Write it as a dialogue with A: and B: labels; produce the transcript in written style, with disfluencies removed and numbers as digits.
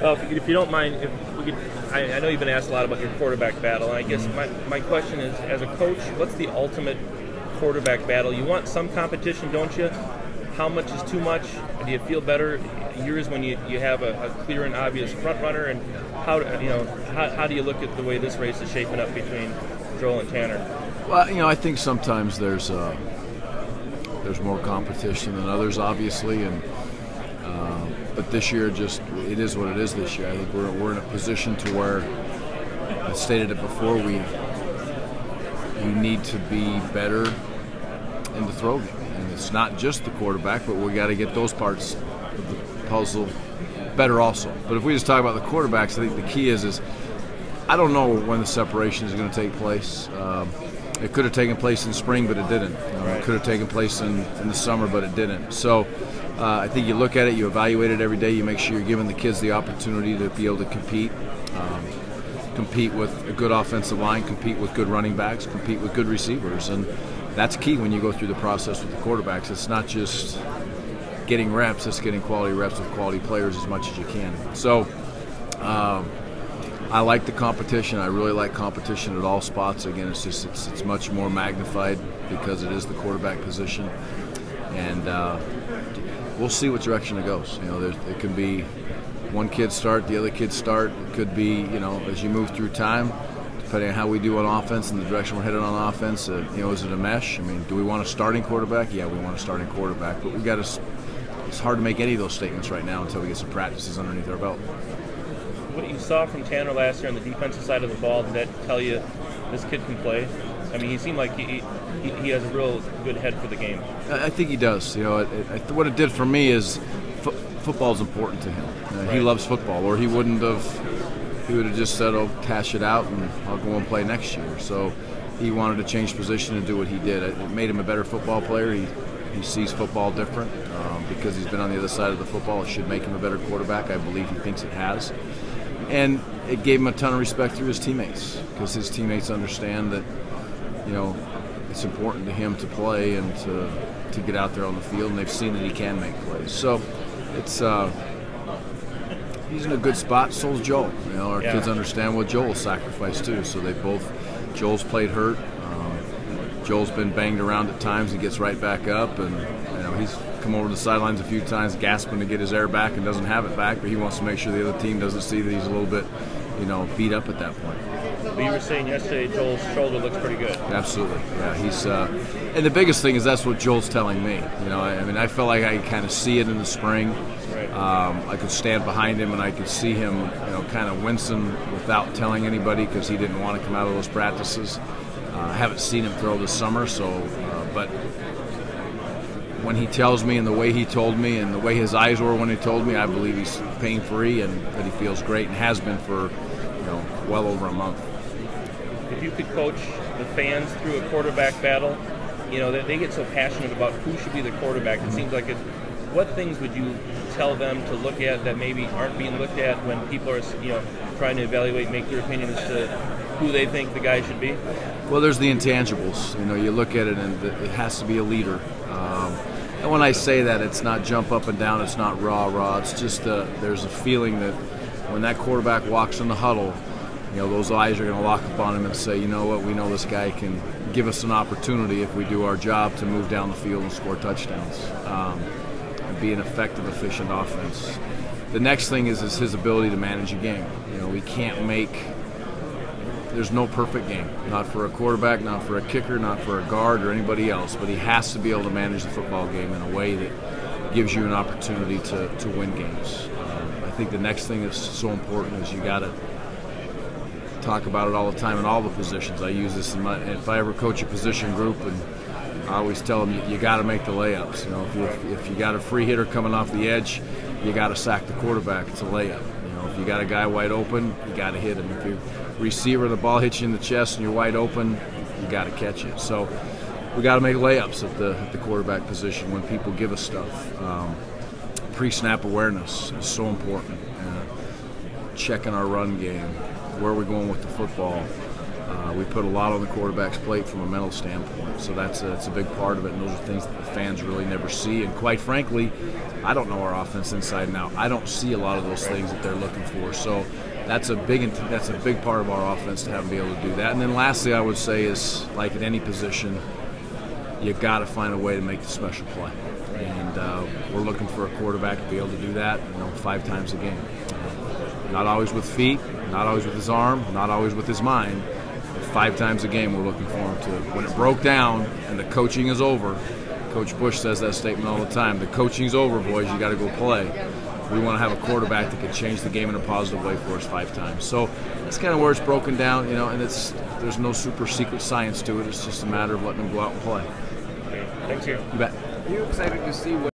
A: Well, if you don't mind, if we could, I know you've been asked a lot about your quarterback battle, and I guess my question is, as a coach, what's the ultimate quarterback battle? You want some competition, don't you? How much is too much? Do you feel better years when you have a clear and obvious front runner? And how do you look at the way this race is shaping up between Joel and Tanner?
B: Well, I think sometimes there's more competition than others, obviously, and but this year it is what it is. This year, I think we're in a position to where, I stated it before, we need to be better in the throw game. And it's not just the quarterback, but we got to get those parts of the puzzle better also. But if we just talk about the quarterbacks, I think the key is I don't know when the separation is going to take place. It could have taken place in spring, but it didn't. It could have taken place in the summer, but it didn't. So I think you look at it, you evaluate it every day, you make sure you're giving the kids the opportunity to be able to compete with a good offensive line, compete with good running backs, compete with good receivers. And that's key when you go through the process with the quarterbacks. It's not just getting reps, it's getting quality reps with quality players as much as you can. So I like the competition. I really like competition at all spots. Again, it's much more magnified because it is the quarterback position. And we'll see what direction it goes. It can be one kid start, the other kid start. It could be, as you move through time, depending on how we do on offense and the direction we're headed on offense, is it a mesh? I mean, do we want a starting quarterback? Yeah, we want a starting quarterback. But it's hard to make any of those statements right now until we get some practices underneath our belt.
A: What you saw from Tanner last year on the defensive side of the ball, did that tell you this kid can play? I mean, he seemed like he has a real good head for the game.
B: I think he does. What it did for me is football is important to him.
A: Right.
B: He loves football, or he would have just said, "Oh, cash it out, and I'll go and play next year." So he wanted to change position and do what he did. It made him a better football player. He sees football different because he's been on the other side of the football. It should make him a better quarterback. I believe he thinks it has. And it gave him a ton of respect through his teammates, because his teammates understand that, it's important to him to play and to get out there on the field, and they've seen that he can make plays. So it's he's in a good spot. So's Joel. Our kids understand what Joel sacrificed too. So Joel's played hurt. Joel's been banged around at times and gets right back up, and he's come over to the sidelines a few times gasping to get his air back and doesn't have it back, but he wants to make sure the other team doesn't see that he's a little bit beat up at that point.
A: But you were saying yesterday Joel's shoulder looks pretty good.
B: Absolutely, yeah. He's and the biggest thing is that's what Joel's telling me. I felt like I could kind of see it in the spring.
A: Right.
B: I could stand behind him and I could see him, kind of wincing without telling anybody because he didn't want to come out of those practices. I haven't seen him throw this summer, but when he tells me and the way he told me and the way his eyes were when he told me, I believe he's pain-free and that he feels great and has been for well over a month.
A: If you could coach the fans through a quarterback battle, they get so passionate about who should be the quarterback. It seems like what things would you tell them to look at that maybe aren't being looked at when people are trying to evaluate, make their opinion as to who they think the guy should be?
B: Well, there's the intangibles. You look at it and it has to be a leader. And when I say that, it's not jump up and down, it's not rah. It's just there's a feeling that when that quarterback walks in the huddle, those eyes are going to lock up on him and say, you know what, we know this guy can give us an opportunity if we do our job to move down the field and score touchdowns and be an effective, efficient offense. The next thing is his ability to manage a game. We can't there's no perfect game, not for a quarterback, not for a kicker, not for a guard or anybody else, but he has to be able to manage the football game in a way that gives you an opportunity to win games. I think the next thing that's so important is you got to talk about it all the time in all the positions. I use this if I ever coach a position group, and I always tell them you got to make the layups. If you got a free hitter coming off the edge, you got to sack the quarterback. It's a layup. If you got a guy wide open, you got to hit him. If you're receiver, the ball hits you in the chest and you're wide open, you got to catch it. So we got to make layups at the quarterback position when people give us stuff. Pre-snap awareness is so important. Checking our run game, where are we going with the football, We put a lot on the quarterback's plate from a mental standpoint, so that's a big part of it, and those are things that the fans really never see. And quite frankly, I don't know our offense inside and out. I don't see a lot of those things that they're looking for. So that's a big part of our offense to have them be able to do that. And then lastly, I would say is, like at any position, you got to find a way to make the special play. And we're looking for a quarterback to be able to do that, 5 times a game. Not always with feet, not always with his arm, not always with his mind. 5 times a game we're looking for him to. When it broke down and the coaching is over, Coach Bush says that statement all the time, the coaching's over, boys, you got to go play. We want to have a quarterback that can change the game in a positive way for us 5 times. So that's kind of where it's broken down, and there's no super secret science to it. It's just a matter of letting them go out and play.
A: Thanks, you.
B: You bet.
C: Are you excited to see what